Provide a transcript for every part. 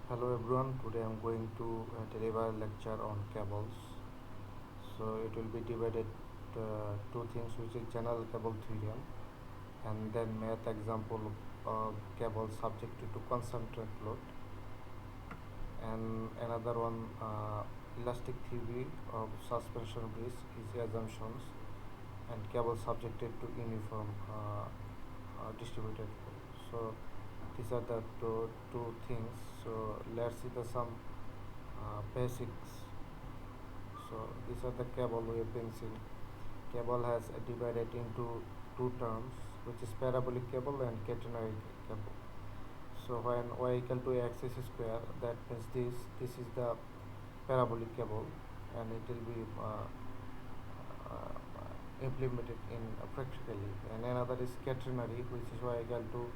Hello everyone, today I am going to deliver a lecture on cables. So it will be divided two things, which is general cable theorem and then math example of cable subjected to concentric load, and another one elastic theory of suspension bridge is assumptions, and cable subjected to uniform distributed load. So these are the two things. So let's see the some basics. So these are the cable we have been seeing. Cable has divided into two terms, which is parabolic cable and catenary cable. So when y equal to x square, that means this is the parabolic cable, and it will be implemented in practically. And another is catenary, which is y equal to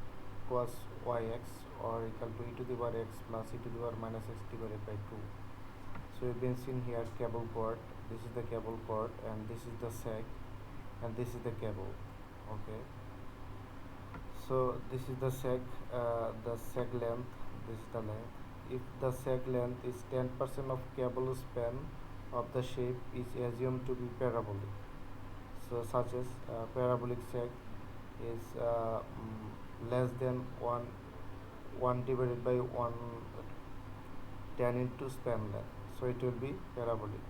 cos yx or equal to e to the power x plus e to the power minus x divided by 2. So you've been seen here cable cord. This is the cable cord, and this is the sag, and this is the cable. Okay. So this is the sag length. This is the length. If the sag length is 10% of cable span of the shape is assumed to be parabolic. So such as parabolic sag is less than 1 divided by 1 tan into span length. So it will be parabolic.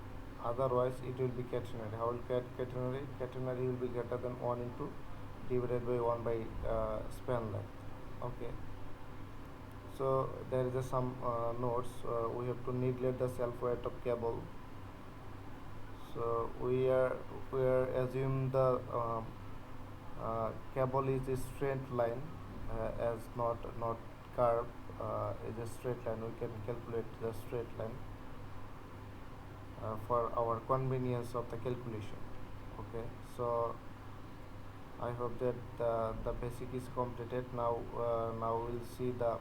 Otherwise it will be catenary. How will catenary? Catenary will be greater than 1 into divided by 1 by span length. Okay. So there is some notes. We have to neglect the self weight of cable. So we are assume the cable is a straight line, as not curve. Is a straight line. We can calculate the straight line for our convenience of the calculation. Okay. So I hope that the basic is completed. Now we'll see the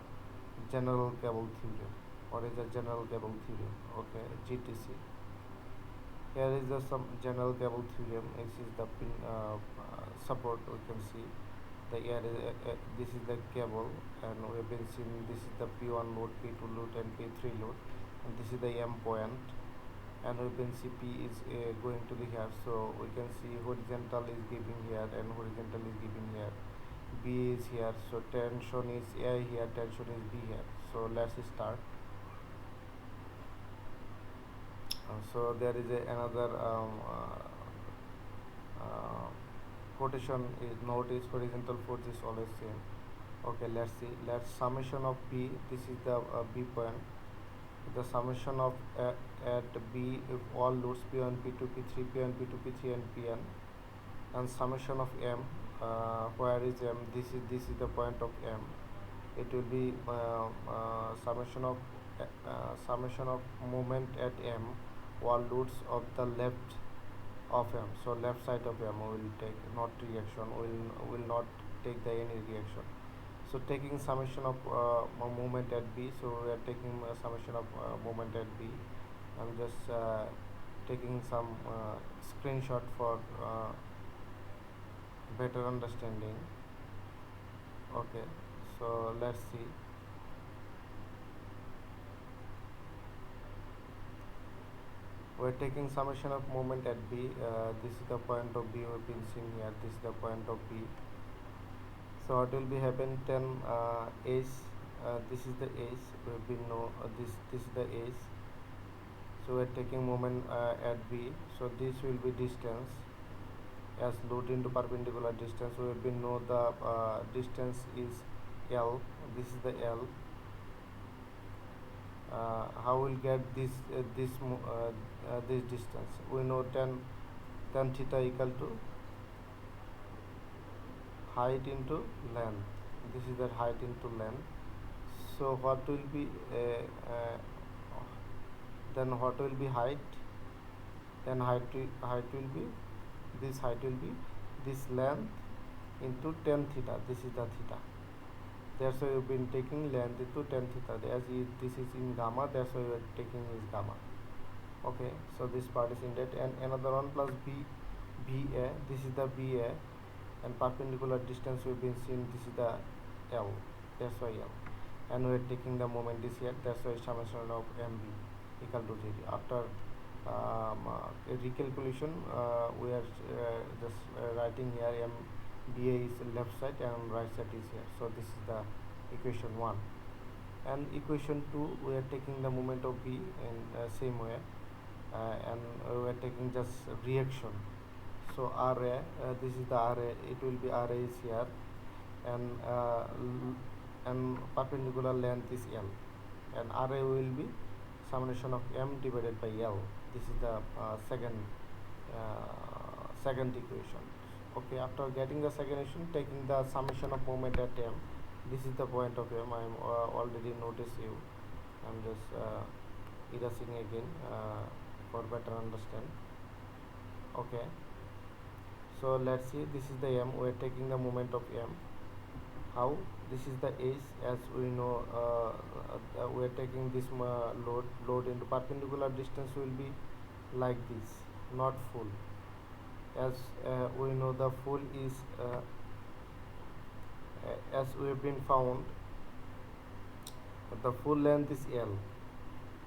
general cable theorem. What is the general cable theorem? Okay, GTC. Here is the some general cable theorem. This is the pin support. We can see the here is this is the cable, and we have been seeing this is the P1 load, P2 load, and P3 load, and this is the M point, and we can see P is going to the here. So we can see horizontal is giving here and horizontal is giving here. B is here. So tension is A here, tension is B here. So let's start. So there is another quotation is note is horizontal force is always same. Okay, let's see. Let's summation of B. This is the B point. The summation of at B if all loads P1, P2, P3, P1, P2, P3, and Pn, and summation of M. Where is M? This is the point of M. It will be summation of moment at M all loads of the left of M. So left side of M we will take, not reaction. Will not take the any reaction. So taking summation of moment at B. So we are taking summation of moment at B. I'm just taking some screenshot for better understanding. Okay. So let's see. We're taking summation of moment at B. This is the point of B we've been seeing here. This is the point of B. So it will be happen 10 ace. This is the ace. We've been know this is the ace. So we're taking moment at B. So this will be distance as load into perpendicular distance. We have been know the distance is L. This is the L. How we'll get this distance? We know tan theta equal to height into length. This is the height into length. So what will be then what will be height? Then height will be this height will be this length into tan theta. This is the theta. That's why we've been taking length into tan theta. As this is in gamma, that's why we're taking is gamma. Okay, so this part is in that, and another one plus BA. This is the BA, and perpendicular distance we've been seeing. This is the L. That's why L. and we are taking the moment is here. That's why summation of mb equal to 0. After a recalculation, we are just writing here mba is left side and right side is here. So this is the equation 1. And equation 2, we are taking the moment of b in same way, and we are taking just reaction. So RA, this is the RA, it will be RA is here, and and perpendicular length is L, and RA will be summation of M divided by L. This is the second equation. Okay, after getting the second equation, taking the summation of moment at M, this is the point of M. I am already noticed you. I am just erasing again for better understand. Okay, so let's see, this is the M. We are taking the moment of M. How? This is the H, as we know. We are taking this load into perpendicular distance will be like this, not full. As we know, the full is as we have been found, the full length is L,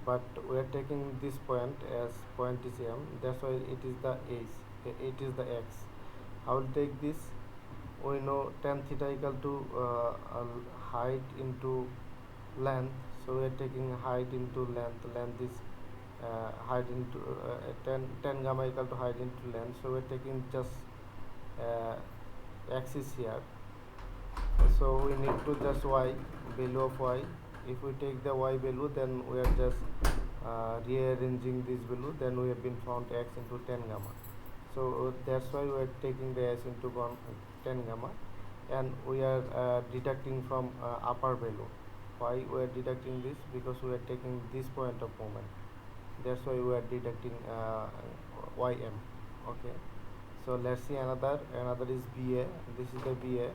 but we are taking this point as point is M. That's why it is the H. It is the X. I will take this. We know tan theta equal to height into length. So we are taking height into length. Length is height into tan gamma equal to height into length. So we are taking just axis here. So we need to just y, value of y. If we take the y value, then we are just rearranging this value. Then we have been found x into tan gamma. So that's why we are taking the s into 10 gamma, and we are deducting from upper value. Why we are deducting this? Because we are taking this point of moment. That's why we are deducting ym. Okay, so let's see another is BA. This is the BA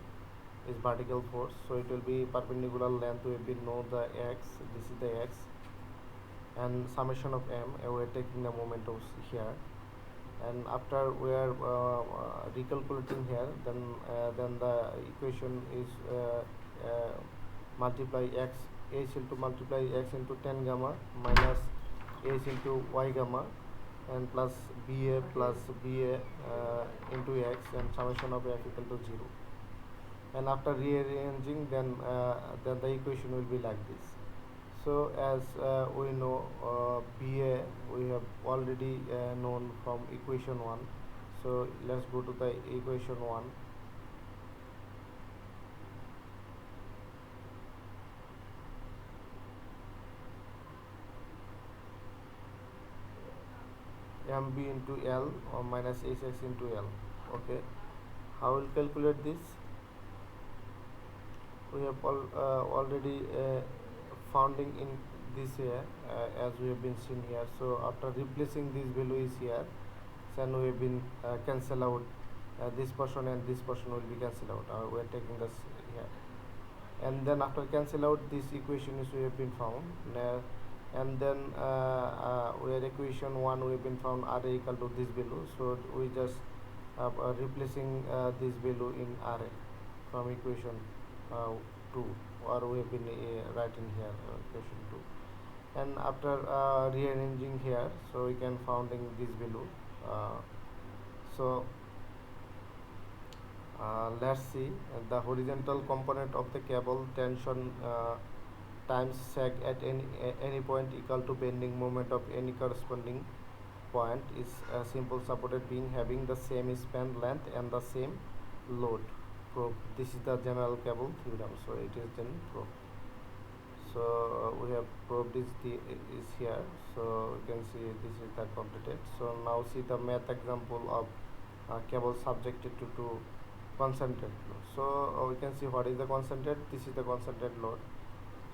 is vertical force, so it will be perpendicular length. We have been know the x. This is the x, and summation of m. We are taking the moment of here. And after we are recalculating here, then the equation is multiply x, h into multiply x into 10 gamma minus h into y gamma, and plus ba into x, and summation of f equal to 0. And after rearranging, then the equation will be like this. So as we know, BA we have already known from equation 1. So let's go to the equation 1. MB into L or minus HX into L. Okay, how will calculate this? We have already founding in this here, as we have been seen here. So after replacing this value is here, then we have been cancel out this portion, and this portion will be cancelled out. We are taking this here, and then after cancel out this equation is we have been found, and then we are equation 1 we have been found RA equal to this value. So we just replacing this value in RA from equation 2, or we have been writing here equation 2. And after rearranging here, so we can founding this value. So let's see the horizontal component of the cable tension times sag at any point equal to bending moment of any corresponding point is a simple supported beam having the same span length and the same load. Proof. This is the general cable theorem, so it is then proved. So we have proved this is here, so you can see this is the completed. So now see the math example of cable subjected to concentrate load. So we can see what is the concentrate. This is the concentrate load.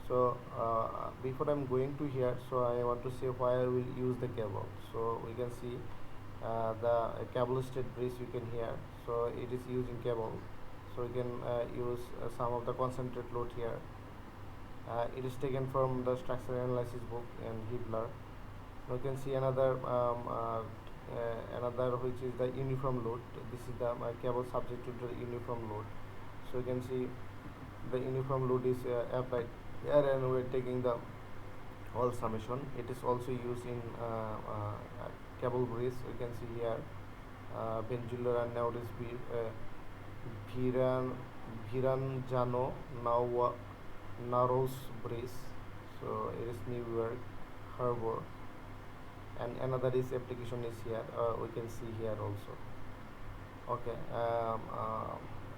So before I'm going to here, so I want to say why I will use the cable. So we can see the cable state bridge we can hear. So it is using cable. So we can use some of the concentrate load here. It is taken from the structural analysis book and Hibler. You can see another which is the uniform load. This is the cable subject to the uniform load. So you can see the uniform load is applied here, and we're taking the all summation. It is also used in cable bridge. You can see here Benjular and nowadays Viran Viranjano Narrows Bridge. So it is New York Harbor, and another is application is here. We can see here also. Okay,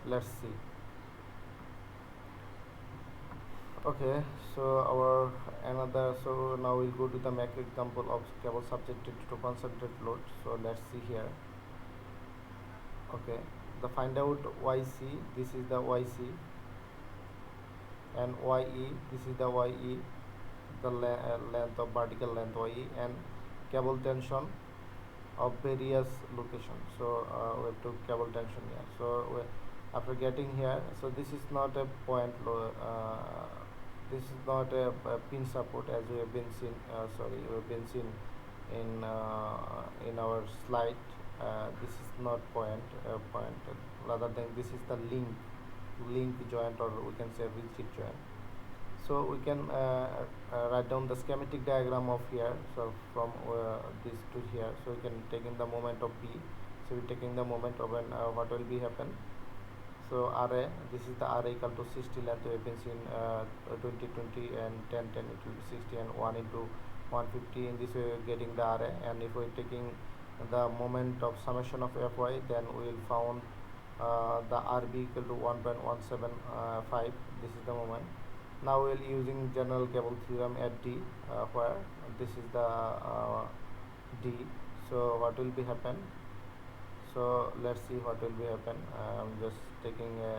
let's see. Okay, so our another, so now we'll go to the macro example of cable subjected to concentrated load. So let's see here. Okay, the find out YC, this is the YC, and YE, this is the YE, the length of vertical length YE, and cable tension of various locations. So we have to cable tension here. So after getting here, so this is not a point this is not a pin support as we have been seen. We have been seen in our slide. This is not point. Rather than this is the link joint, or we can say rigid joint. So we can write down the schematic diagram of here. So from this to here, so we can take in the moment of B. So we're taking the moment of when what will be happen. So RA, this is the RA equal to 60 length. We have been seen 20 20 and 10 10, it will be 60, and 1 into 150. In this way we're getting the RA, and if we're taking the moment of summation of Fy, then we will found the RB equal to 1.175. This is the moment. Now we'll using general cable theorem at D, where this is the D. So what will be happen? So let's see what will be happen. I'm just taking a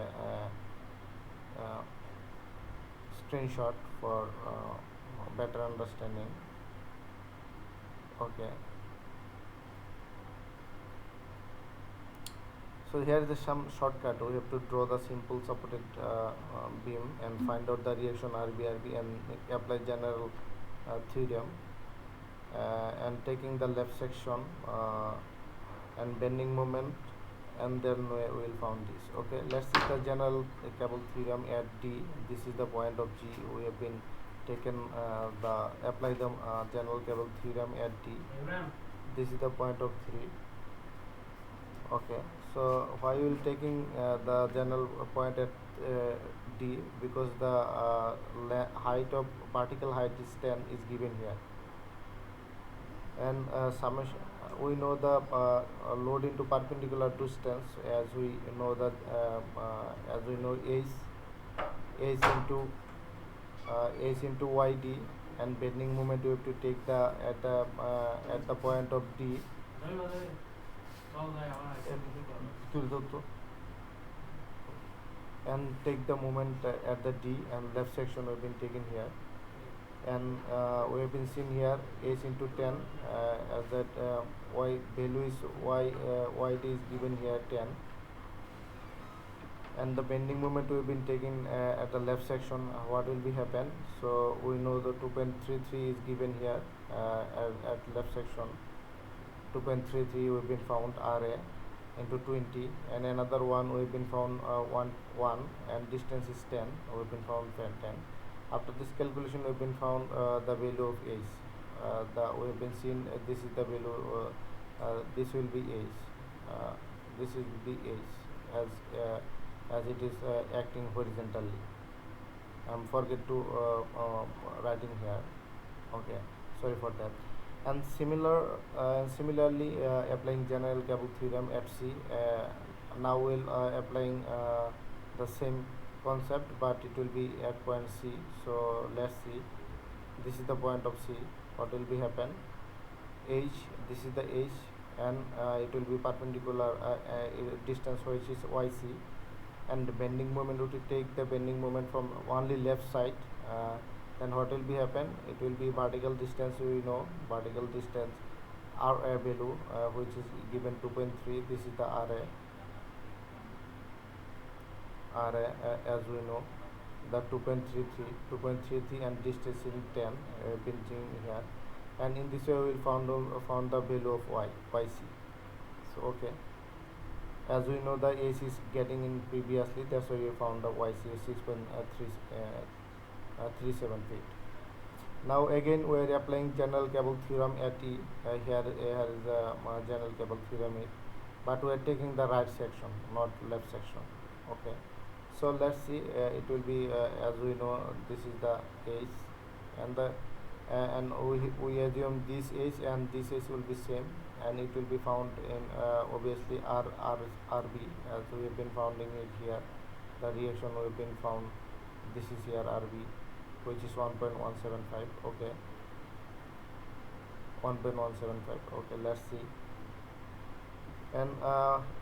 screenshot for better understanding. Okay. So here is some shortcut. We have to draw the simple supported beam and find out the reaction RB and apply general theorem, and taking the left section and bending moment, and then we will found this. Okay, let's see the general cable theorem at D. This is the point of G. We have been taken apply the general cable theorem at D. This is the point of 3. Okay, so why you will taking the general point at D? Because the height of particle height is 10 is given here, and summation, we know the load into perpendicular distance, as we know that as we know H into YD, and bending moment we have to take the at the point of D, and take the moment at the D, and left section we have been taken here, and we have been seen here H into 10, as that Y value is YD is given here 10, and the bending moment we have been taking at the left section. What will be happen? So we know the 2.33 is given here at left section. 2.33 we have been found RA into 20, and another one we have been found 1, and distance is 10. We have been found 10. After this calculation we have been found the value of H. We have been seen this is the value. This will be H. This will be H as it is acting horizontally. Forget to writing here. Okay, sorry for that. And similarly applying general cable theorem at C. Now we'll applying the same concept, but it will be at point C. So let's see, this is the point of C. What will be happen? H, this is the H, and it will be perpendicular distance which is YC, and the bending moment, we will take the bending moment from only left side. Then what will be happen? It will be vertical distance. We know vertical distance RA value which is given 2.3. This is the RA as we know the 2.33, and distance in 10 been seen here, and in this way we will found the value of YC. So okay, as we know the AC is getting in previously, that's why we found the YC 6.3 37 feet. Now again we are applying general cable theorem at E. Here is the general cable theorem, but we are taking the right section, not left section. Okay, so let's see. It will be as we know, this is the edge, and the and we assume this edge and this edge will be same, and it will be found in obviously RB, as we have been founding it here. The reaction we have been found. This is here RB, which is 1.175. Okay, 1.175. Okay, let's see. And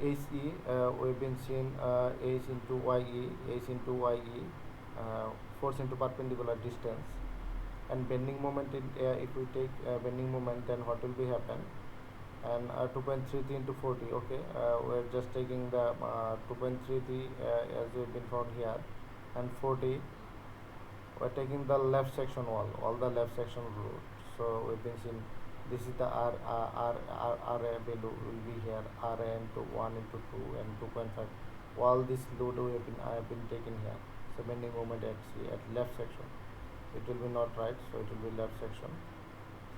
HE, we've been seeing H into YE, H into YE, force into perpendicular distance, and bending moment in if we take bending moment, then what will be happen? And 2.33 into 40. Okay, we're just taking the 2.33 as we've been found here, and 40 we're taking the left section wall, all the left section root. So we've been seeing this is the R value will be here, R into 1 into 2 and 2.5. All this load I have been taking here. So bending moment at left section, it will be not right, so it will be left section.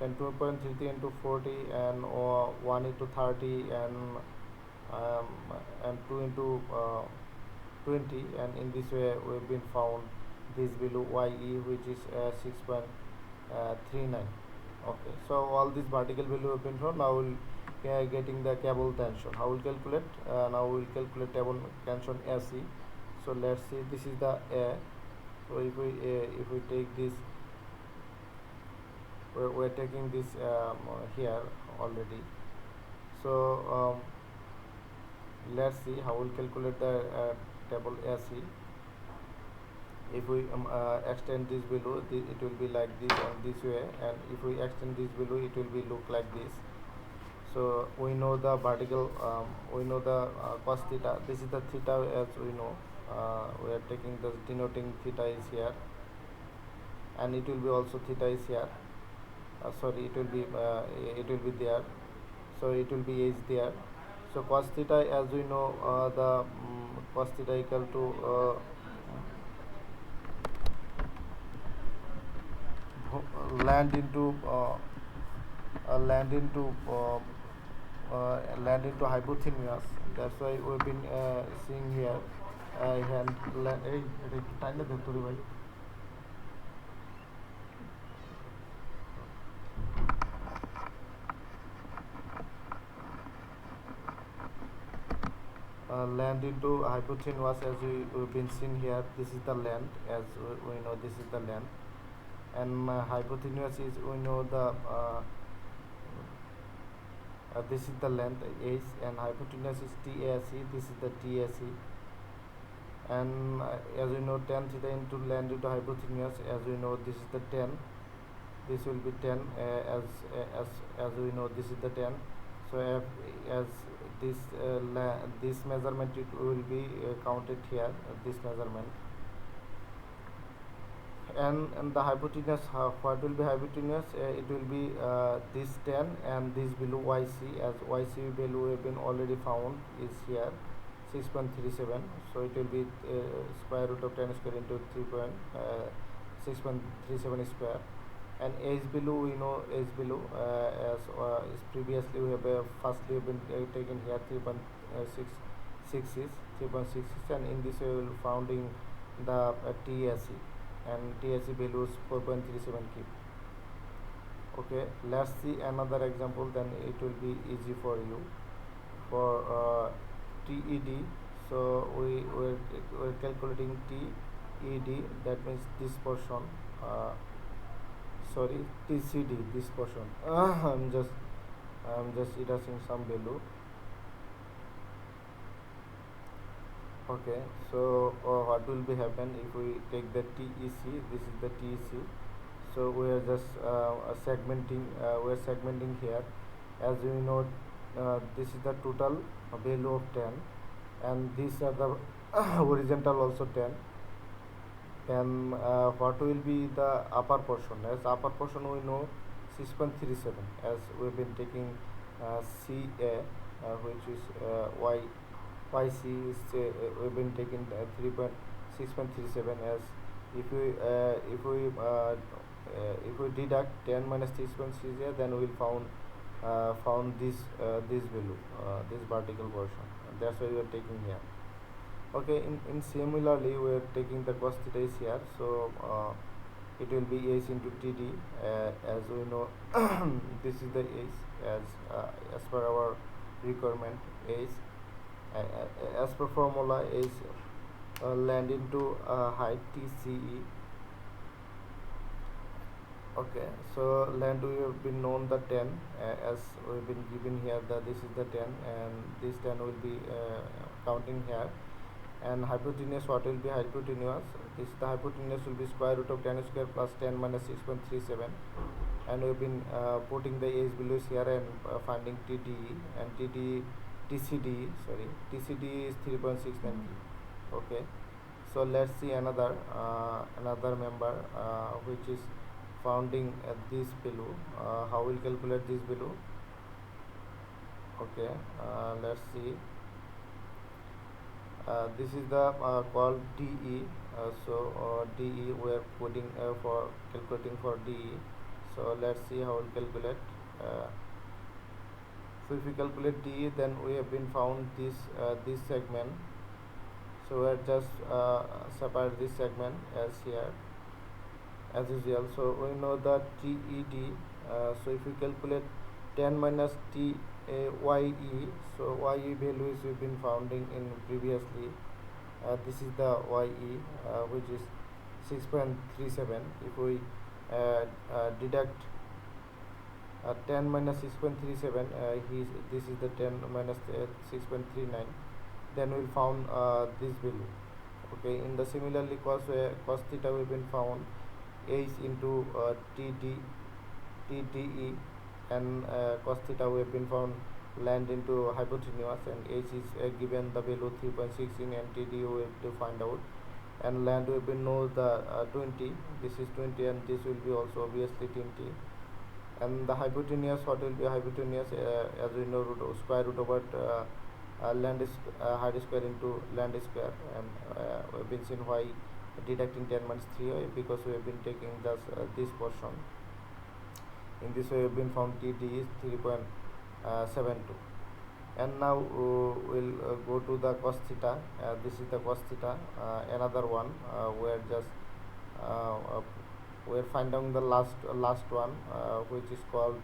Then 2.33 into 40 and 1 into 30 and 2 into 20, and in this way we've been found this below YE, which is 6.39. Okay, so all these vertical value have been found. Now we'll getting the cable tension. How will calculate? Now we'll calculate cable tension AC. So let's see, this is the A. So if we take this, we're taking this here already. So let's see how we'll calculate the table AC. If we extend this below, it will be like this and this way, and if we extend this below, it will be look like this. So we know the vertical, we know the cos theta. This is the theta, as we know. We are taking the denoting theta is here, and it will be also theta is here. Sorry, it will be there. So it will be h there. So cos theta, as we know, the cos theta equal to land into hypotenuse. That's why we've been seeing here land into hypotenuse, as we've been seeing here. This is the land, as we know, this is the land, and hypotenuse is, we know, the this is the length h, and hypotenuse is TAC. This is the TAC, and as we know, tan theta into land into hypotenuse, as we know, this is the 10. This will be 10, as we know, this is the 10. So as this this measurement, it will be counted here, this measurement. And the hypotenuse, what will be hypotenuse? It will be this 10 and this below YC, as YC value have been already found is here 6.37. So it will be square root of 10 square into 6.37 square. And H below, we know H below, as is previously we have firstly been taken here 3.66, and in this way we will founding the TAC, and TAC value is 4.37 kip. Okay, let's see another example, then it will be easy for you. For TED, so we're calculating TED, that means this portion, sorry, TCD, this portion. I'm just erasing some value. Okay, so what will be happen if we take the TEC? This is the TEC. So we are just segmenting. We are segmenting here. As you know, this is the total value of 10, and these are the horizontal also 10. Then what will be the upper portion? As upper portion, we know 6.37, as we've been taking CA, which is YC is we've been taking 6.37 as if we deduct 10 minus 6.6 here, then we will found this value, this vertical portion. That's why we are taking here. Okay, in similarly we are taking the cos theta is here, so it will be h into td, as we know. This is the h, as per our requirement. H, as per formula, is land into height tce. Okay, so land we have been known the 10, as we've been given here that this is the 10, and this 10 will be counting here. And hypotenuse, what will be hypotenuse? This the hypotenuse will be square root of 10 square plus 10 minus 6.37, and we've been putting the h values here and finding TDE and TCD. Sorry, TCD is 3.693. Okay, so let's see another member which is founding this value. How we'll calculate this value? Okay, let's see. This is the called DE. DE we are putting for calculating for DE. So let's see how we'll calculate. So if we calculate DE, then we have been found this segment. So we are just separate this segment as here as usual. So we know that TED. So if we calculate 10 minus YE, so YE values we've been founding in previously. This is the YE, which is 6.37. If we deduct 10 minus 6.37, this is the 10 minus 6.39, then we'll found this value. Okay, in the similarly cos theta we've been found h into TDE, and cos theta we have been found land into hypotenuse, and h is given the value 3.16, and TD we have to find out, and land we have been know the 20. This is 20, and this will be also obviously 20. And the hypotenuse, what will be hypotenuse? As we know, square root over land is height square into land square, and we have been seen why deducting 10 minus 3, because we have been taking this portion. In this way we have been found TD is 3.72. And now we'll go to the cos theta. This is the cos theta, another one. We're just we're finding the last one, which is called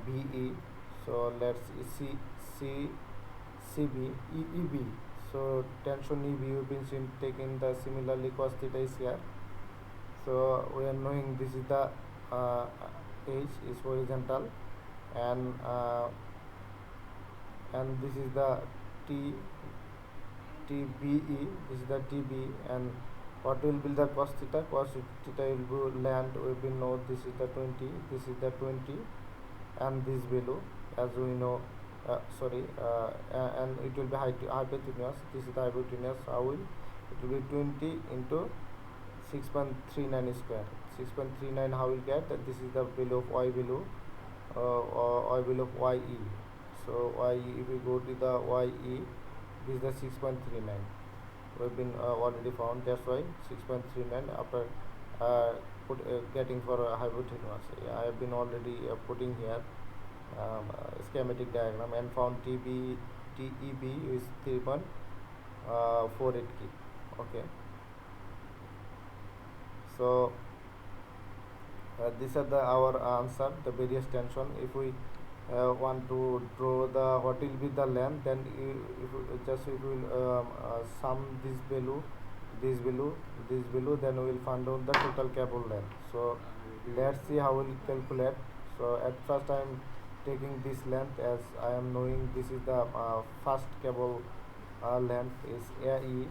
BE. So let's see CB EB. So tension EB we've been seen taking the similarly cos theta is here. So we are knowing this is the H is horizontal, and this is the TBE. This is the TB, and what will be the cos theta? Cos theta will be land. We will know this is the 20. This is the 20, and this value, as we know. And it will be hypotenuse. This is the hypotenuse. How will it will be 20 into 6.39 square. 6.39 how will get that? This is the value of y value, y value of YE. So YE, if we go to the YE, this is the 6.39. We've been already found. That's why 6.39 after getting for a hypotenuse. I have been already putting here schematic diagram, and found TEB is 3.48 key. Okay, so these are our answer, the various tension. If we want to draw the what will be the length, then if we will sum this value, then we will find out the total cable length. So let's see how we will calculate. So at first I am taking this length, as I am knowing this is the first cable length is AE,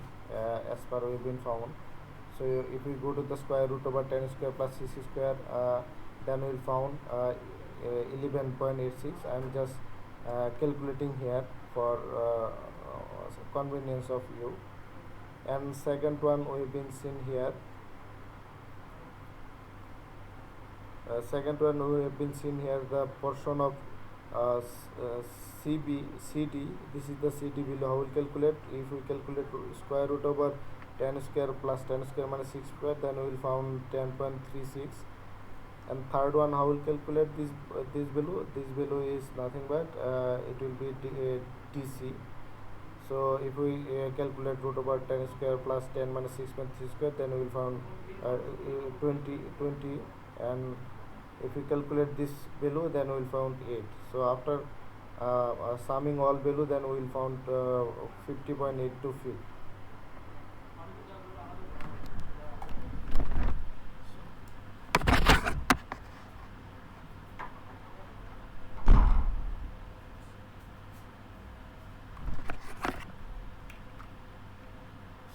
as per we have been found. So if we go to the square root over 10 square plus 6 square, then we will found 11.86. I am just calculating here for convenience of you. And second one we have been seen here. Second one we have been seen here, the portion of CD. This is the CD below. How we calculate? If we calculate square root over 10 square plus 10 square minus 6 square, then we will found 10.36. And third one, how will calculate this value? This value is nothing but it will be TC. So if we calculate root over 10 square plus 10 minus 6.3 square, then we will found 20. And if we calculate this value, then we will found 8. So after summing all value, then we will found 50.82 feet.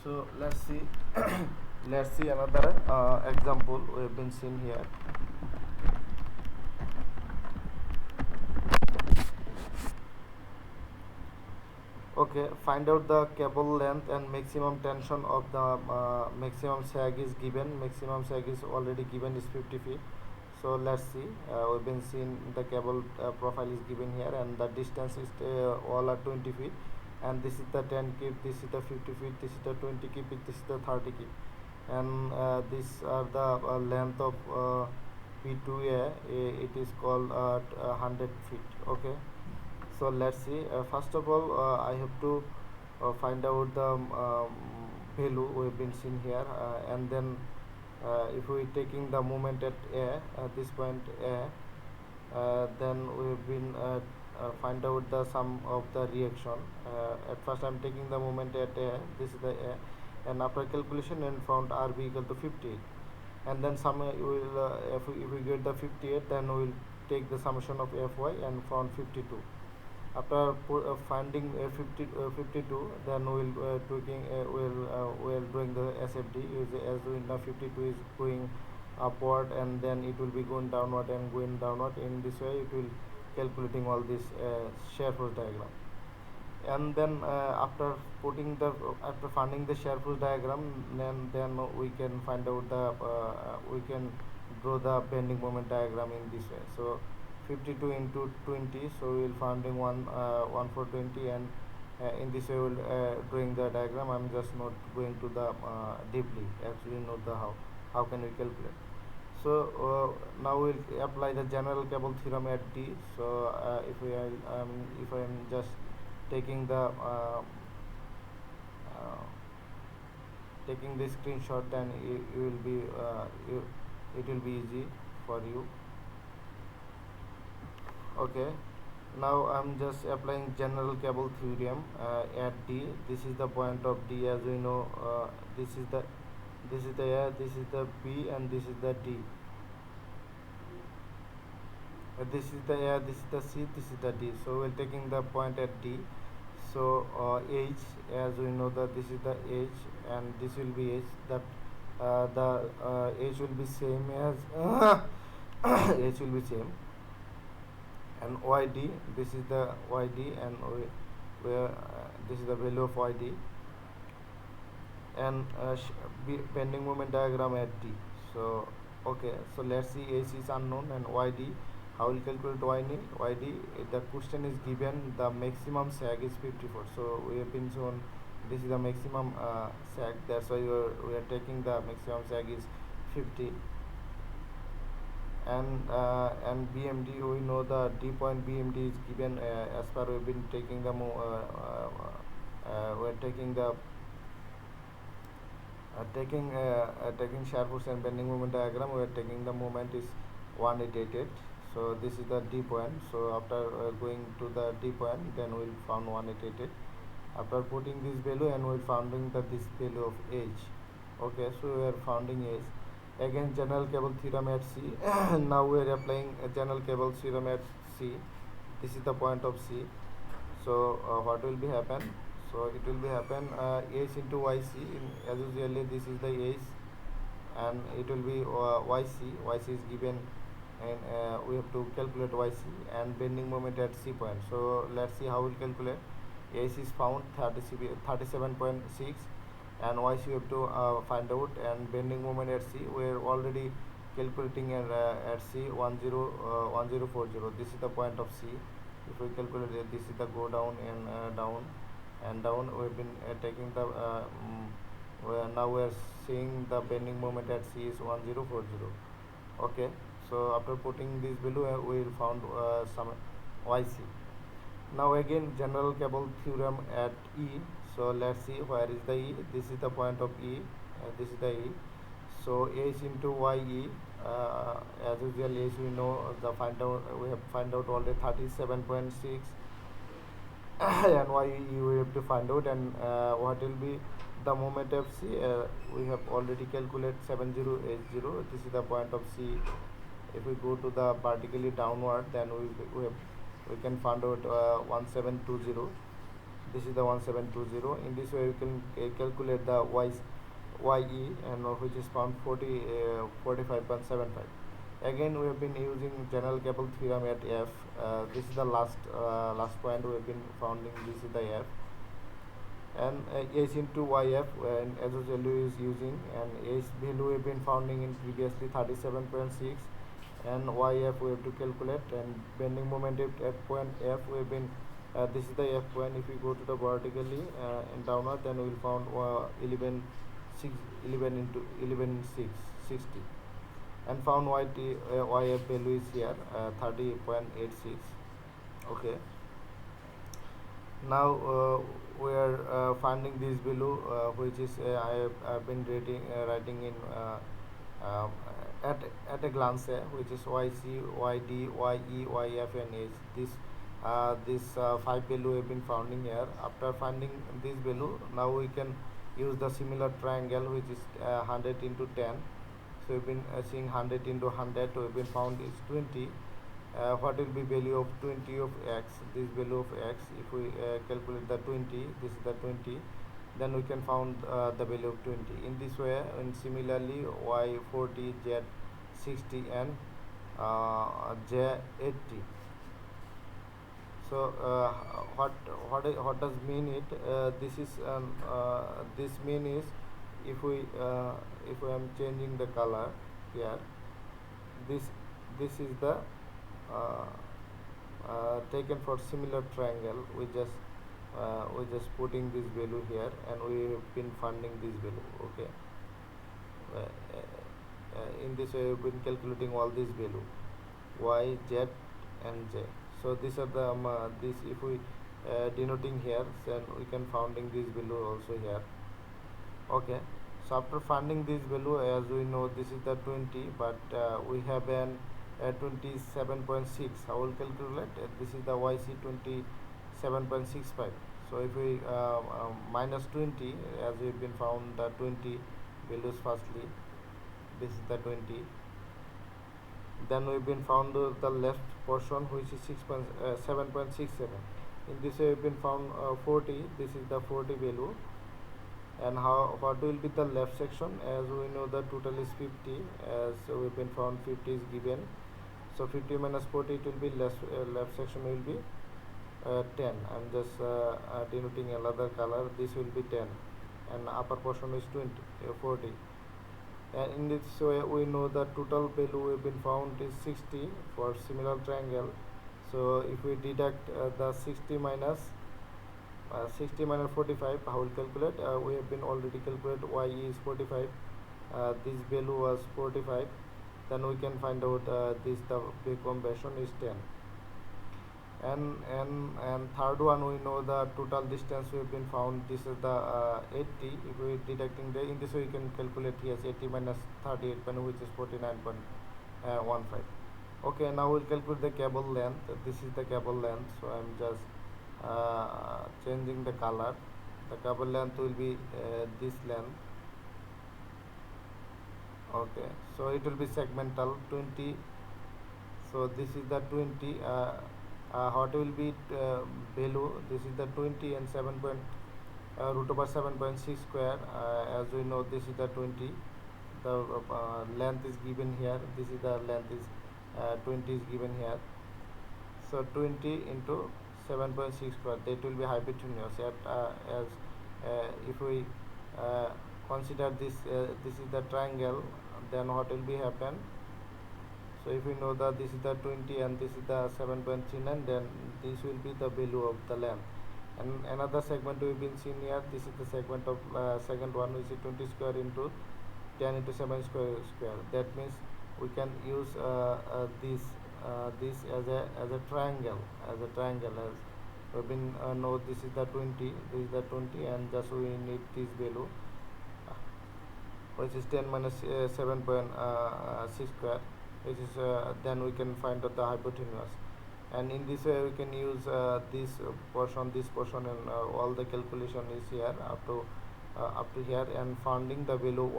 So let's see let's see another example we have been seen here. Okay, find out the cable length and maximum tension of the maximum sag is given. Maximum sag is already given, is 50 feet. So let's see, we've been seeing the cable profile is given here, and the distance is all are 20 feet, and this is the 10 kip, this is the 50 feet, this is the 20 kip, this is the 30 kip, and these are the length of P2A. It is called 100 feet. Okay, so let's see, first of all I have to find out the value we've been seen here, and then if we taking the moment at A, this point A, then we've been find out the sum of the reaction. At first I'm taking the moment at A, this is the A, and after calculation and found RB equal to 58, and then sum will if we get the 58, then we will take the summation of Fy and found 52. After finding 52, then we will we'll doing the SFD, as we know 52 is going upward, and then it will be going downward and going downward. In this way it will calculating all this shear force diagram. And then after finding the shear force diagram, then we can find out the we can draw the bending moment diagram in this way. So 52 into 20, so we will finding 1 for 20, and in this way we will drawing the diagram. I'm just not going to the deeply, actually not the how can we calculate. So now we'll apply the general cable theorem at D. So if I am just taking the taking the screenshot, then it will be easy for you. Okay, now I'm just applying general cable theorem at D. This is the point of D, as we know. This is the A, this is the B, and this is the D. This is the A, this is the C, this is the D. So we're taking the point at D. So H, as we know that this is the H, and this will be H. That the H will be same as H will be same. And YD, this is the YD, and this is the value of YD, and bending moment diagram at D. So okay, so let's see, H is unknown and YD. How will calculate YD? The question is given the maximum sag is 54. So we have been shown this is the maximum sag. That's why we are taking the maximum sag is 50. And BMD, we know the D point BMD is given as per we've been taking the we're taking the taking shear force and bending moment diagram. We're taking the moment is 188. So this is the D point. So after going to the D point, then we'll found 188. After putting this value, and we're finding that this value of H. Okay, so we are finding H. Again, general cable theorem at C. Now we are applying a general cable theorem at C. This is the point of C. So what will be happen? So it will be happen H into YC. As usually, this is the H, and it will be YC. YC is given, and we have to calculate YC and bending moment at C point. So let's see how we'll calculate. H is found 37.6. and YC we have to find out, and bending moment at C we are already calculating at C 1040. This is the point of C. If we calculate it, this is the go down and down and down. We've been taking the Now we are seeing the bending moment at C is 1040. Okay, so after putting this value, we will found some YC. Now again general cable theorem at E. So let's see where is the E. This is the point of E. This is the E. So H into YE. As usual, H we know the find out. We have find out already 37.6, and YE we have to find out, and what will be the moment of C. We have already calculated 7080. This is the point of C. If we go to the vertically downward, then we can find out 1720. This is the 1720. In this way we can calculate the YE, and which is found 45.75. Again we have been using general cable theorem at F. This is the last point we have been founding. This is the F, and H into YF, and as value is using, and H value we have been founding in previously 37.6, and YF we have to calculate, and bending moment at point F we have been this is the F point. If we go to the vertically and downward, then we will found 11 into 11 6 60, and found YF value is here 30.86. Okay, now we are finding this value, which is I have been writing in uh, at a glance, which is YC, YD, YE, YF, and H. This 5 value have been founding here. After finding this value, now we can use the similar triangle, which is 100 into 10. So we've been seeing 100 into 100. We've been found is 20. What will be value of 20 of x? This value of x, if we calculate the 20, this is the 20, then we can found the value of 20 in this way. And similarly y 40, z 60, and j 80. So what does mean it? This mean is, if I am changing the color here, this is the taken for similar triangle. We just putting this value here, and we have been finding this value. Okay, in this way we've been calculating all these value y, z, and j. So these are the this, if we denoting here, then we can finding this value also here. Okay, so after finding this value, as we know this is the 20, but we have an 27.6. How will calculate? This is the YC 27.65. So if we minus 20, as we've been found the 20 values firstly, this is the 20. Then we've been found the left portion, which is 7.67. In this way we've been found 40. This is the 40 value. And what will be the left section? As we know the total is 50, as we've been found 50 is given. So 50 minus 40, it will be left section will be 10. I'm just denoting another color. This will be 10, and upper portion is 40. And in this way we know the total value we've been found is 60 for similar triangle. So if we deduct the 60 minus 45, how will calculate? We have been already calculate YE is 45. This value was 45. Then we can find out this the big combination is 10. And third one, we know the total distance we have been found. This is the 80. If we deducting the, in this way we can calculate here 80 minus 38, which is 49.15. Okay, now we'll calculate the cable length. This is the cable length. So I'm just changing the color. The cable length will be this length. Okay, so it will be segmental 20. So this is the 20. What will be value? This is the 20, and root over 7.6 square. As we know, this is the 20. The length is given here. This is the length is 20 is given here. So 20 into 7.6 square, that will be hypotenuse. As if we consider this is the triangle, then what will be happen? So if we know that this is the 20 and this is the 7.39, then this will be the value of the length. And another segment we've been seen here, this is the segment of second one, which is 20 square into 10 into 7 square. That means we can use this as a triangle, as we've been know this is the 20, this is the 20, and just we need this value, which is 10 minus 7.6 square, which is then we can find out the hypotenuse. And in this way we can use this portion, and all the calculation is here up to here, and finding the value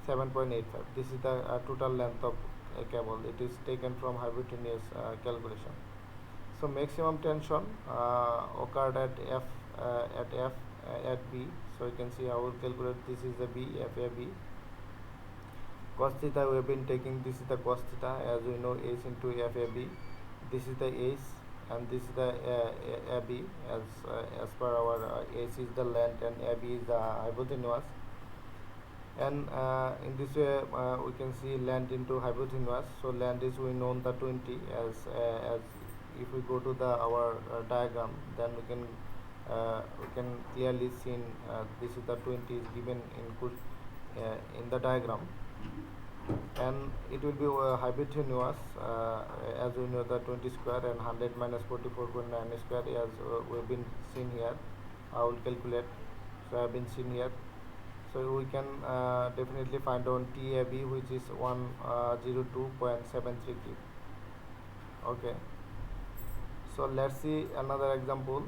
167.85. This is the total length of a cable. It is taken from hypotenuse calculation. So maximum tension occurred at B. So you can see how we calculate. This is the B, FAB. Cos theta we have been taking. This is the cos theta, as we know, H into FAB. This is the H, and this is the AB, as per our H is the length and AB is the hypotenuse. And in this way we can see length into hypotenuse. So length is, we know, the 20, as if we go to our diagram, then we can clearly see this is the 20 is given in the diagram, and it will be hypotenuse, as we know, the 20 square, and 100 minus 44.9 square, as we've been seen here. I will calculate. So I have been seen here. So we can definitely find out TAB, which is 102.73 kV. Okay. So let's see another example.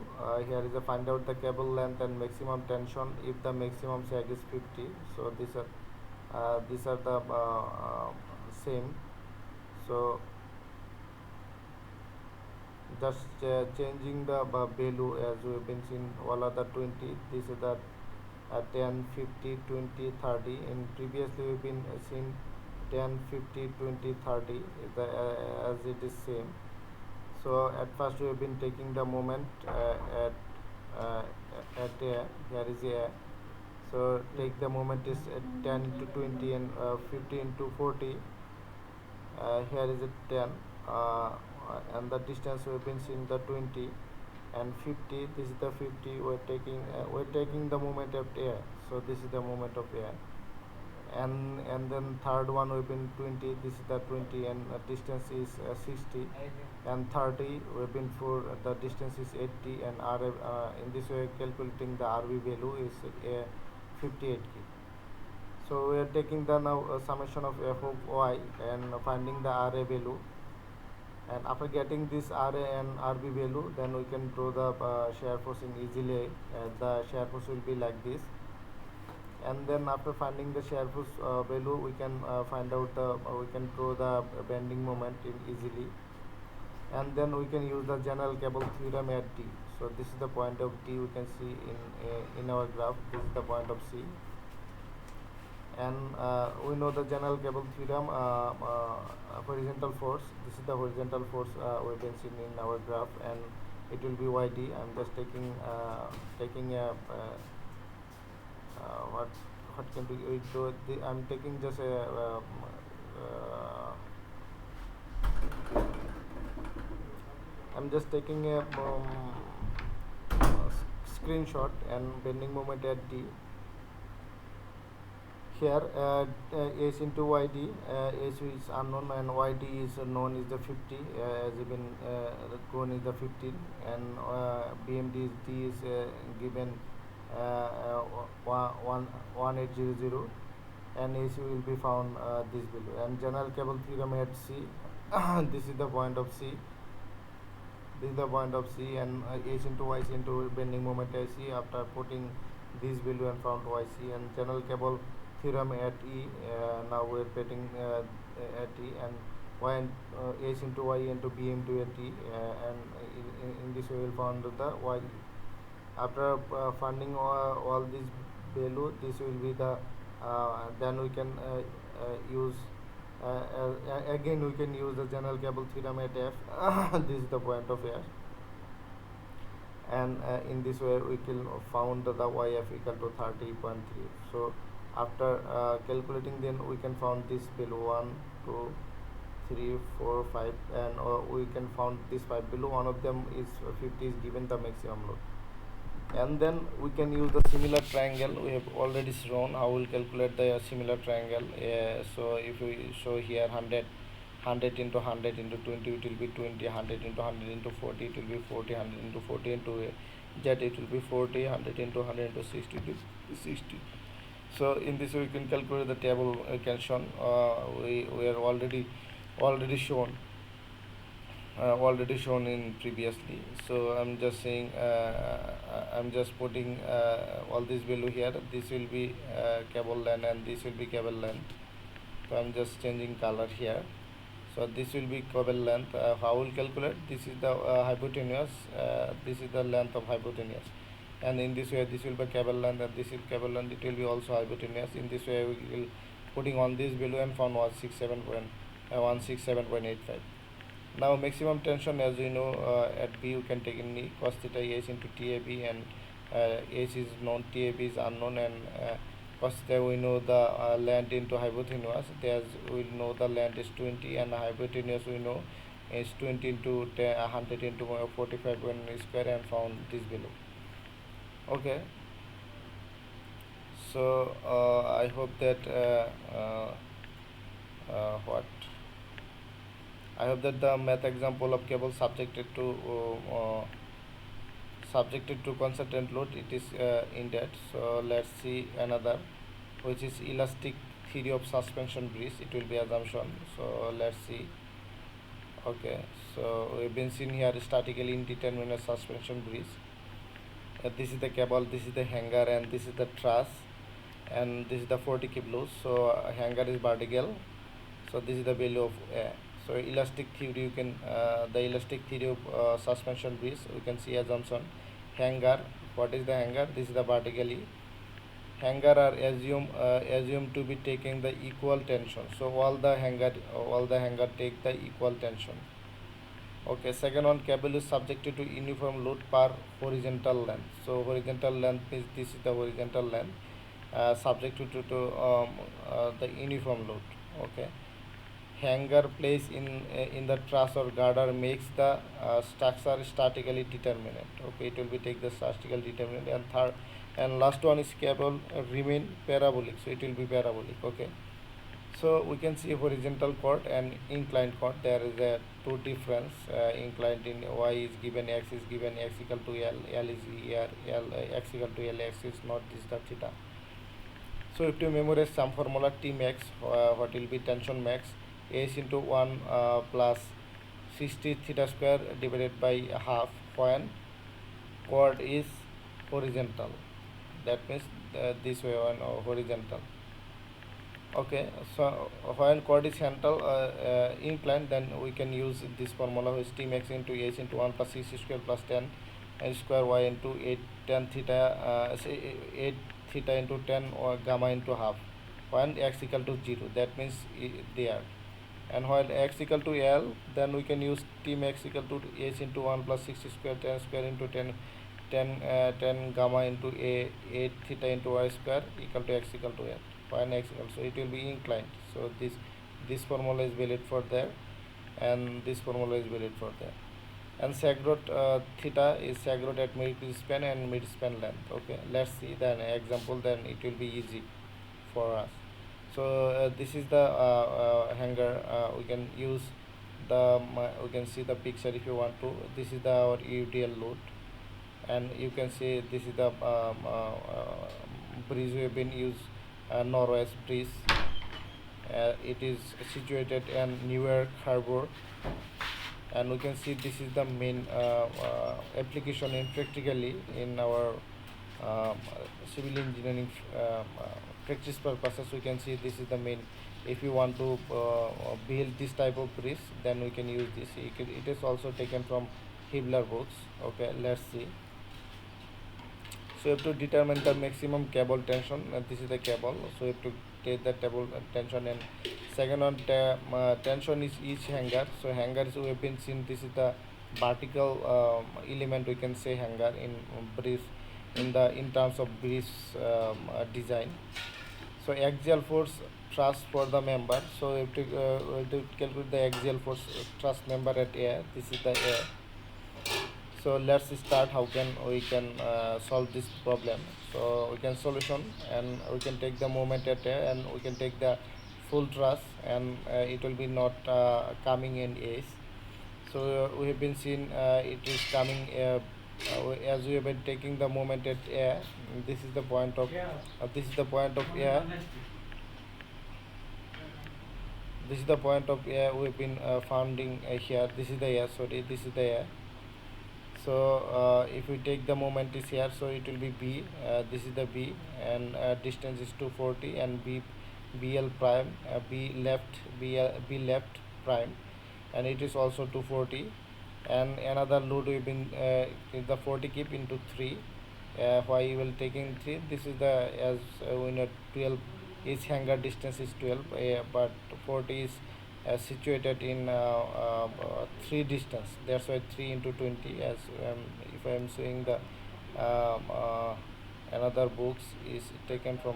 Here is a find out the cable length and maximum tension if the maximum sag is 50. So these are the same. So just changing the value, as we have been seen, all are the 20. This is the 10, 50, 20, 30. In previously we've been seen 10, 50, 20, 30 as it is same. So at first we have been taking the moment at A. Here is A. So take the moment is 10 into 20 and 50 into 40. Here is a 10, and the distance we have been seeing the 20 and 50. This is the 50. We're taking the moment of A. So this is the moment of A. And then third one we've been 20. This is the 20, and distance is 60. And 30 we've been for the distance is 80, and in this way calculating the RV value is 58 kg. So we are taking the now summation of f of y and finding the RA value. And after getting this RA and RB value, then we can draw the shear forcing easily. The shear force will be like this. And then after finding the shear force value, we can find out we can draw the bending moment easily. And then we can use the general cable theorem at D. So this is the point of D. We can see in our graph. This is the point of C. And we know the general cable theorem, horizontal force. This is the horizontal force we can see in our graph, and it will be YD. I'm just taking a what can we do? I'm taking just a I'm just taking a screenshot and bending moment at D. Here H into YD, H is unknown and YD is known is the 50, as even known is the 15, and BMD D is given 1800, and AC will be found this value. And general cable theorem at C. This is the point of C. This is the point of C, and H into YC into bending moment AC. After putting this value and found YC, and general cable theorem at E. Now we are getting at E, and Y and H into Y into B into at E, and in this way we will find the Y. After finding all these value, this will be the then we can use again we can use the general cable theorem at F. This is the point of F, and in this way we can found the YF equal to 30.3. So after calculating, then we can found this value 1, 2, 3, 4, 5, and we can found this 5 value. One of them is 50 is given the maximum load. And then we can use the similar triangle. We have already shown how we'll calculate the similar triangle. So if we show here 100 into 100 into 20, it will be 20. 100 into 100 into 40, it will be 40. 100 into 40 into z, it will be 40. 100 into 100 into 60, it will be 60. So in this way we can calculate the table. We can show we are already shown in previously. So I'm just saying, I'm just putting all this value here. This will be cable length and this will be cable length. So I'm just changing color here. So this will be cable length. How will calculate? This is the hypotenuse. This is the length of hypotenuse. And in this way, this will be cable length and this is cable length. It will be also hypotenuse. In this way, we will putting on this value and found 167.85. Now maximum tension, as you know, at B you can take in knee cos theta h into TAB, and h is known, TAB is unknown, and cos theta we know the length into hypotenuse. As we know the length is 20 and the hypotenuse we know is 20 into 10, 100 into 45 square, and found this below. Okay. So I hope that what I hope that the math example of cable subjected to constant load, it is in that. So let's see another, which is elastic theory of suspension bridge. It will be assumption. So let's see. Okay, so we've been seeing here statically indeterminate suspension bridge. This is the cable, this is the hanger, and this is the truss, and this is the 40 kilos. So hanger is vertical. So this is the value of A. So elastic theory, you can the elastic theory of suspension bridge, we can see assumption. Hanger, what is the hanger? This is the vertically. Hanger are assumed to be taking the equal tension. So all the hanger take the equal tension. Okay, second one, cable is subjected to uniform load per horizontal length. So horizontal length is, this is the horizontal length, subjected to the uniform load. Okay. Hanger placed in the truss or girder makes the structure statically determinate. Okay, it will be take the statical determinate. And third and last one is cable remain parabolic, so it will be parabolic. Okay, so we can see horizontal chord and inclined chord. There is a two difference. Inclined in y is given, x is given, x equal to l, l is here, x equal to l, x is not this, the theta. So if you memorize some formula, T max, what will be tension max, h into 1 plus 60 theta square divided by half when chord is horizontal. That means this way on horizontal. Okay, so when chord is inclined, then we can use this formula, which T max into h into 1 plus 60 square plus 10 and square y into 8 10 theta 8 theta into 10 or gamma into half when x equal to 0. That means there. And while x equal to L, then we can use T max equal to h into 1 plus 60 square 10 square into 10 gamma into 8 theta into y square equal to x equal to L. When x equal, so it will be inclined. So this formula is valid for there, and this formula is valid for there. And sag rod theta is sag rod at mid span and mid span length. Okay, let's see then example, then it will be easy for us. So this is the hanger. We can use the we can see the picture if you want to. This is the our UDL load, and you can see this is the bridge we have been used, Norwest bridge. It is situated in Newark Harbor, and we can see this is the main application in practically in our civil engineering practice purposes. We can see this is the main. If you want to build this type of bridge, then we can use this. It is also taken from Hibbeler books. Okay, let's see. So you have to determine the maximum cable tension. This is the cable, so you have to take the cable tension. And second one, tension is each hanger. So hangers we have been seen, this is the vertical element, we can say hanger in bridge in terms of bridge design. So axial force thrust for the member. So you have to calculate the axial force thrust member at A. This is the A. So let's start how can we can solve this problem. So we can solution, and we can take the moment at a, and we can take the full truss, and it will be not coming in ace. So we have been seen it is coming as we have been taking the moment at a. This is the point of this is the point of a. This is the point of a we've been founding here. This is the a, sorry, this is the a. So if we take the moment is here, so it will be b. This is the b, and distance is 240, and bl prime, b left prime, and it is also 240. And another load we've been is the 40 keep into 3. Why you will taking 3? This is the, as we know, 12 each hanger distance is 12, but 40 is situated in 3 distance. That's why 3 into 20. As if I am showing the um, uh, another books is taken from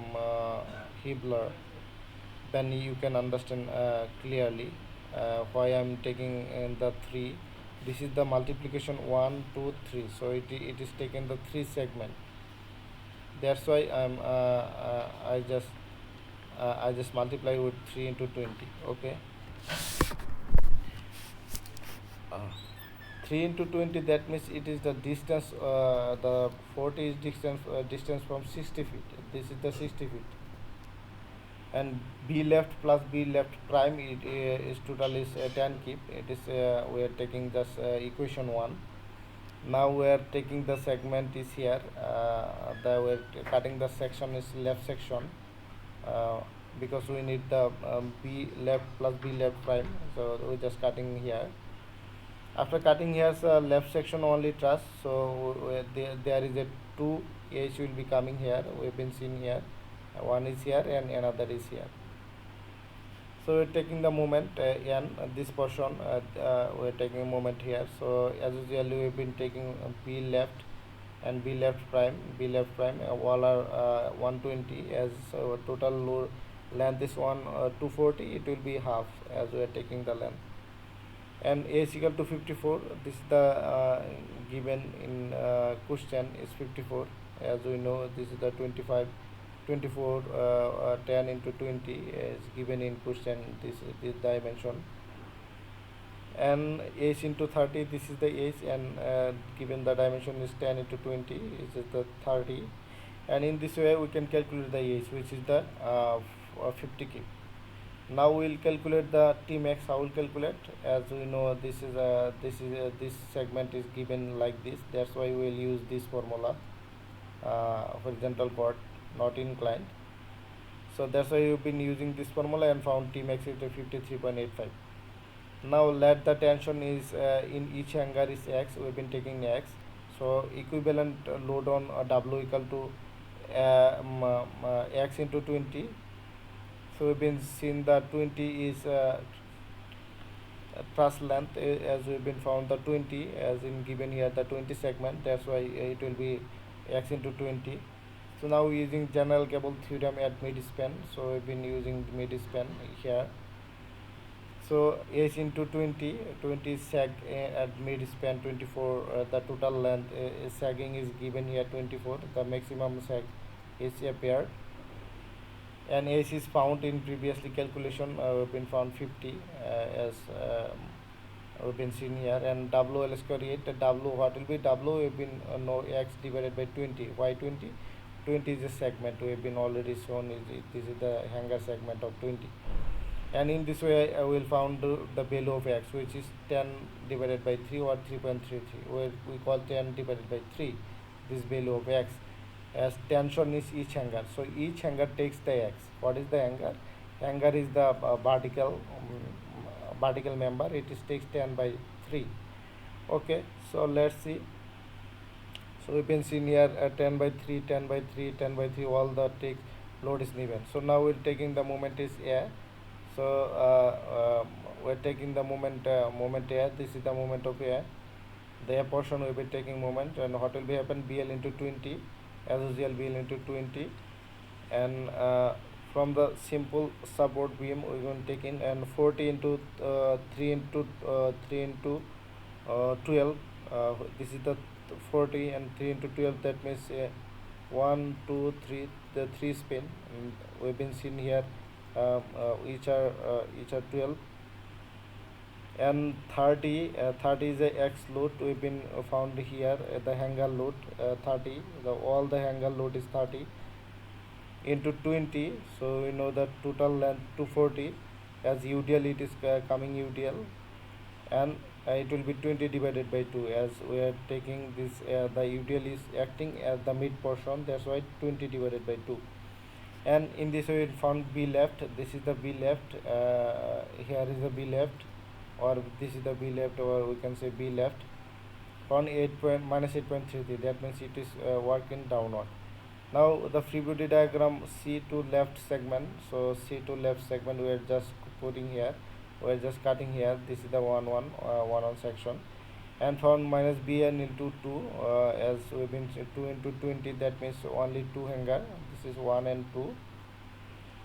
Hibler, then you can understand clearly why I am taking in the 3. This is the multiplication 1 2 3, so it is taken the 3 segment. That's why I just multiply with 3 into 20. Okay. uh, 3 into 20, that means it is the distance, the 40 is distance from 60 feet. This is the 60 feet. And b left plus b left prime, it is total is 10 keep. It is we are taking this equation 1. Now we are taking the segment is here, the we are cutting the section is left section, uh, because we need the b left plus b left prime, so we're just cutting here. After cutting here's left section only truss, so there is a 2 h will be coming here. We've been seeing here, one is here and another is here. So we're taking the moment n, this portion we're taking a moment here. So as usual we've been taking b left and b left prime, all are 120, as total load length is 240. It will be half as we are taking the length, and a is equal to 54. This is the given in question is 54. As we know, this is the 25 24 10 into 20 is given in question, this dimension. And h into 30, this is the h, and given the dimension is 10 into 20 is the 30. And in this way we can calculate the h, which is the 50 kip. Now we'll calculate the T max. How will calculate? As we know, this segment is given like this. That's why we'll use this formula, horizontal chord, not inclined. So that's why we've been using this formula and found T max is 53.85. Now let the tension is in each hanger is x. We've been taking x. So equivalent load on W equal to x into 20. So we've been seeing that 20 is truss length, as we've been found the 20 as in given here the 20 segment. That's why it will be x into 20. So now we're using general cable theorem at mid span. So we've been using mid span here. So h into 20 sag at mid span 24. The total length sagging is given here 24. The maximum sag is appeared, and h is found in previously calculation. We've been found 50 as we've been seen here. And w L square 8. W, what will be w? We've been know x divided by 20. Why 20? 20 is a segment. We've been already shown this is the hanger segment of 20. And in this way I will found the value of x, which is 10 divided by 3 or 3.33, where we call 10 divided by 3 this value of x, as tension is each hanger. So each hanger takes the x. What is the hanger? Hanger is the vertical member. It is takes 10 by 3. Okay, so let's see. So we've been seeing here 10 by 3, 10 by 3, 10 by 3, all the take load is given. So now we're taking the moment is a. So we're taking the moment a. This is the moment of a. The a portion will be taking moment, and what will be happen? BL into 20, as usual BL into 20. And from the simple support beam we're going to take in, and 40 into 3 into 12. This is the 40, and 3 into 12, that means 1 2 3, the 3 spin, and we've been seen here, each are 12. And 30, 30 is a X load, we've been found here, the hanger load, 30, all the hanger load is 30 into 20, so we know that total length 240, as UDL it is coming UDL, and it will be 20 divided by 2, as we are taking this, the UDL is acting as the mid portion, that's why 20 divided by 2. And in this way we found B left, this is the B left, here is the B left, or this is the B left, or we can say B left, on 8 point minus 8.33, that means it is working downward. Now the free body diagram, C to left segment, so C to left segment we are just putting here, we are just cutting here, this is the one section, and found minus Bn into 2, as we've been 2 into 20, that means only 2 hanger, this is 1 and 2,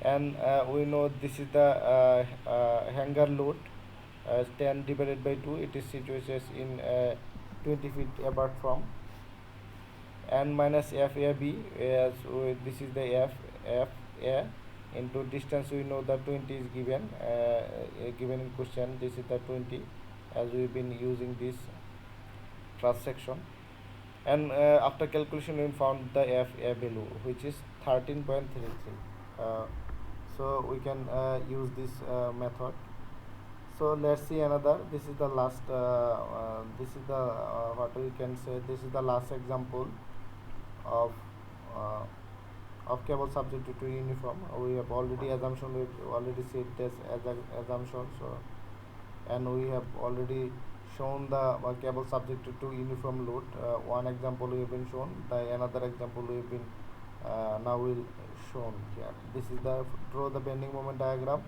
and we know this is the hanger load, 10 divided by 2, it is situated in 20 feet apart from, and minus FAB, as this is the FA into distance, we know the 20 is given, given in question, this is the 20, as we've been using this cross section, and after calculation we found the FA value, which is 13.33. So we can use this method. So let's see another, this is the last, this is the what we can say, this is the last example of cable subject to uniform. We have already assumption, we already said this as an assumption, so, and we have already shown the cable subject to uniform load. One example we have been shown, the another example we have been now will shown here. This is the draw the bending moment diagram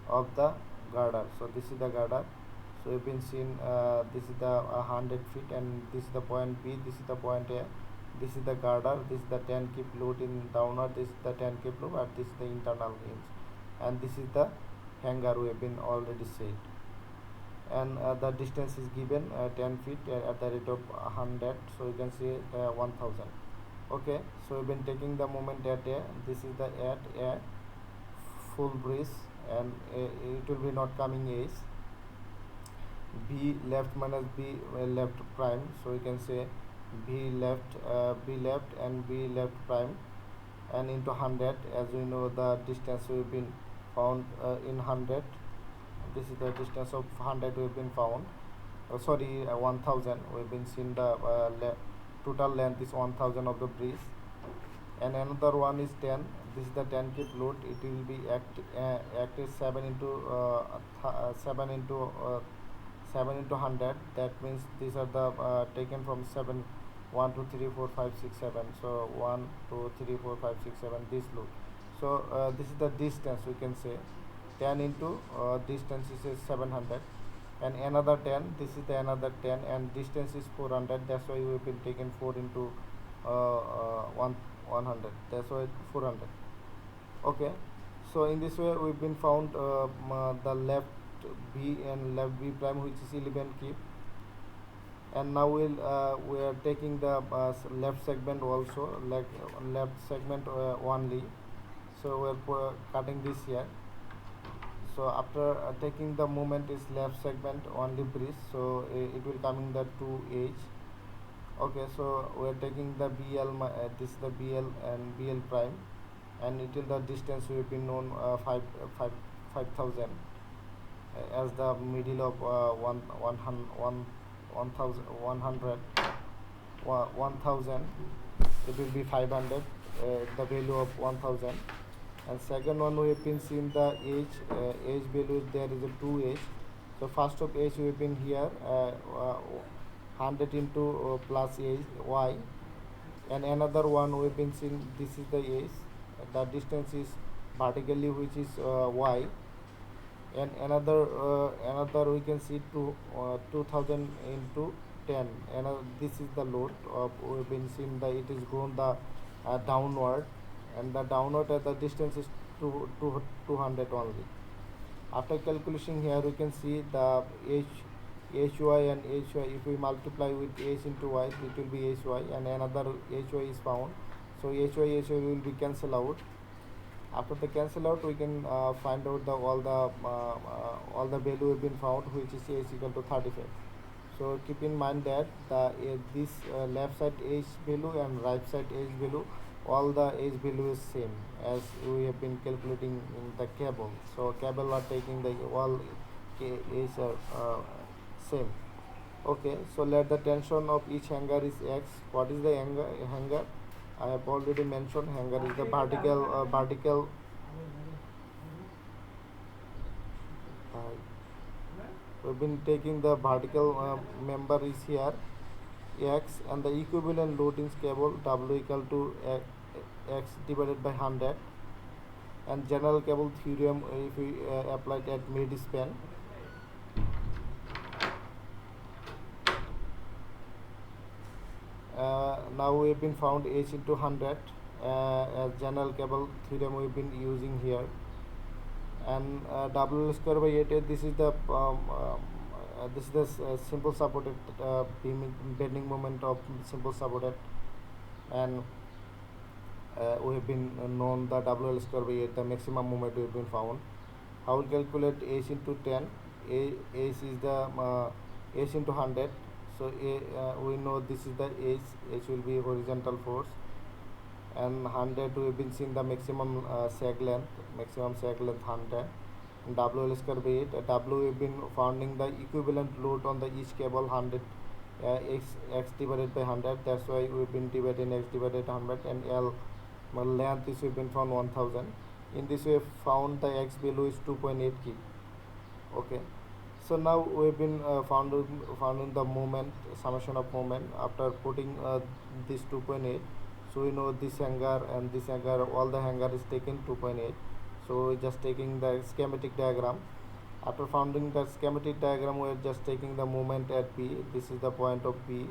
of the girder. So this is the girder, so we've been seen, this is the 100 feet, and this is the point B, this is the point A, this is the girder, this is the 10 kip load in downward, this is the 10 kip load, and this is the internal hinge, and this is the hanger we have been already said, and the distance is given 10 feet at the rate of 100, so you can say 1000. Okay, so we've been taking the moment at A, this is the at A full breeze, and it will be not coming A's, B left minus B left prime, so you can say B left and B left prime, and into 100, as we know the distance we've been found in 100, this is the distance of 100 we've been found, 1000, we've been seen the total length is 1000 of the breeze, and another one is 10, this is the 10 kip load, it will be acted 7 into 7 into 100, that means these are the taken from 7, 1 2 3 4 5 6 7, so 1 2 3 4 5 6 7, this load, so this is the distance, we can say 10 into distance is 700, and another 10, this is the another 10, and distance is 400, that's why we've been taken 4 into 100, that's why 400. Okay, so in this way we've been found the left B and left B prime, which is 11 kip, and now we are taking the left segment also, like left segment only, so we're cutting this here. So after taking the moment is left segment only breeze, so it will come in the 2H. Okay, so we are taking the BL, this is the BL and BL prime, and it is the distance we have been known 5000 as the middle of 1000, it will be 500, the value of 1000. And second one, we have been seeing the age value, there is a 2H, so first of H we have been here 100 into plus H Y, and another one we have been seeing, this is the H, the distance is vertically, which is Y, and another we can see 2000 into 10, and this is the load of, we have been seeing that it is grown the downward, and the downward at the distance is 200 only. After calculation here we can see the hy and hy, if we multiply with h into y, it will be hy, and another hy is found. So hy will be cancel out. After the cancel out, we can find out the all the value have been found, which is h equal to 35. So keep in mind that this left side h value and right side h value, all the h value is same as we have been calculating in the cable. So cable are taking the all is same. Okay, so let the tension of each hanger is x. What is the hanger? I have already mentioned hanger is the vertical. We've been taking the vertical member is here x, and the equivalent load in cable w equal to x divided by 100. And general cable theorem, if we apply it at mid span, now we have been found h into 100 as general cable theorem we've been using here. And w square by 8, this is the simple supported bending moment of simple supported. And we have been known the wl square by 8, the maximum moment we have been found. How we calculate h into 10? H is the h into 100. So we know this is the h will be horizontal force, and 100 we have been seeing the maximum sag length 100. And wl square by 8, w we have been finding the equivalent load on the each cable 100, x divided by 100. That's why we have been dividing x divided 100. And l length is we have been found 1000. In this we have found the x value is 2.8 kg. Okay, so now we have been found the moment, summation of moment after putting this 2.8. So we know this hanger and this hanger, all the hanger is taken 2.8. So we're just taking the schematic diagram. After finding the schematic diagram, we are just taking the moment at P. This is the point of P.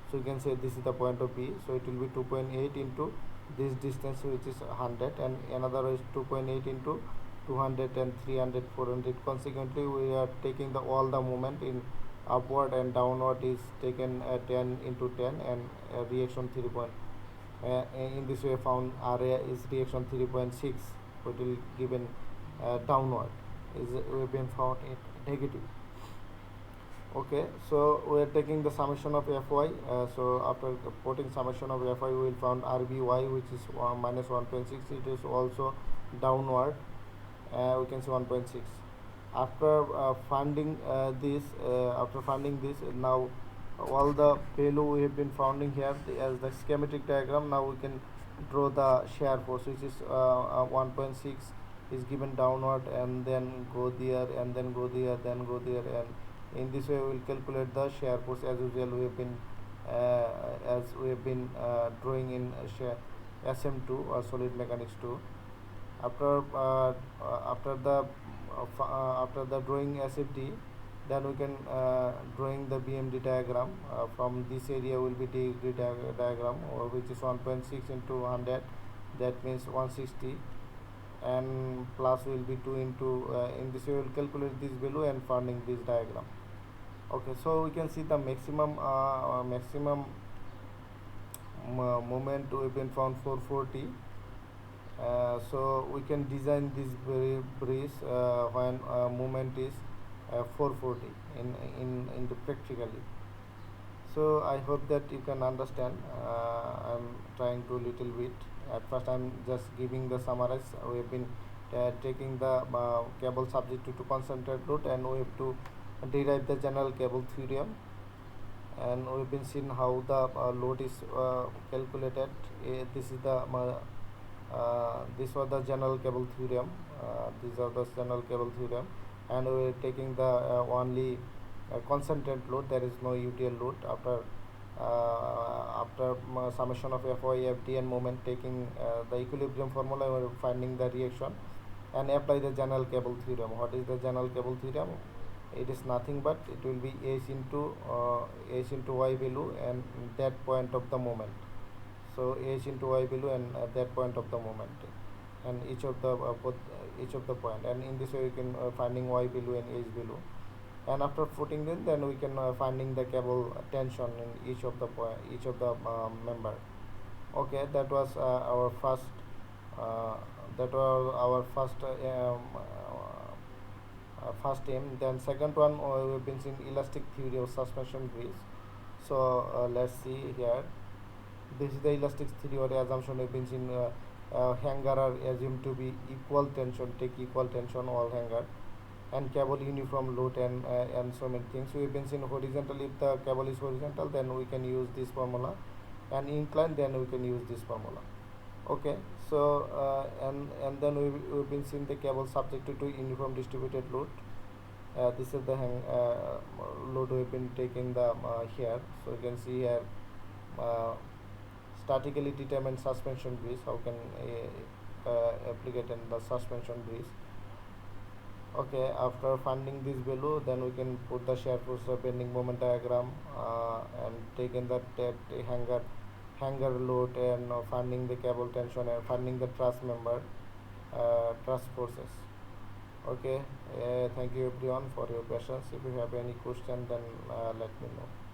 So you can say this is the point of P. So it will be 2.8 into this distance, which is 100, and another is 2.8 into 200 and 300, 400. Consequently, we are taking the all the moment in upward and downward is taken 10 into 10, and reaction 3 point. In this way found area is reaction 3.6, which will given downward is we've been found it negative. Okay, so we are taking the summation of fy. So after putting summation of fy, we will found rby, which is minus 1.6. It is also downward. We can say 1.6. After finding this, now all the value we have been finding here as the schematic diagram. Now we can draw the shear force, which is 1.6 is given downward, and then go there, and then go there, then go there. And in this way we will calculate the shear force as usual. We have been drawing in SM2 or solid mechanics 2. After the drawing SFD, then we can drawing the BMD diagram. From this area will be degree diagram, which is 1.6 into 100, that means 160, and plus will be 2 into in this way we will calculate this value and finding this diagram. Okay, so we can see the maximum moment we have been found 440. So we can design this bridge when moment is 440 in the practically. So I hope that you can understand. I'm trying to little bit. At first I'm just giving the summarize. We have been taking the cable subject to concentrate load, and we have to derive the general cable theorem, and we've been seeing how the load is calculated. This is the this was the general cable theorem. These are the general cable theorem, and we are taking the only concentrate load. There is no UTL load. After summation of FY, FD, and moment, taking the equilibrium formula, we are finding the reaction and apply the general cable theorem. What is the general cable theorem? It is nothing but it will be h into y value and that point of the moment. So h into y value and that point of the moment, and each of the point, and in this way you can finding y value and h value. and after putting in, then we can finding the cable tension in each of the member. Okay, that was our first uh, that was our first aim. Then second one, we've been seeing elastic theory of suspension bridge. So let's see here. This is the elastic theory or assumption we've been seeing. Hanger are assumed to be equal tension, take equal tension all hanger, and cable uniform load, and so many things. We've been seeing horizontal. If the cable is horizontal, then we can use this formula, and inclined, then we can use this formula. Okay, so and then we've been seeing the cable subjected to uniform distributed load. This is the load we've been taking the here. So you can see here, uh, statically determined suspension bridge. How can applicate in the suspension bridge? Okay, after finding this value, then we can put the shear force bending moment diagram, and take in the hanger load, and finding the cable tension, and finding the truss member, truss forces. Okay, thank you everyone for your patience. If you have any question, then let me know.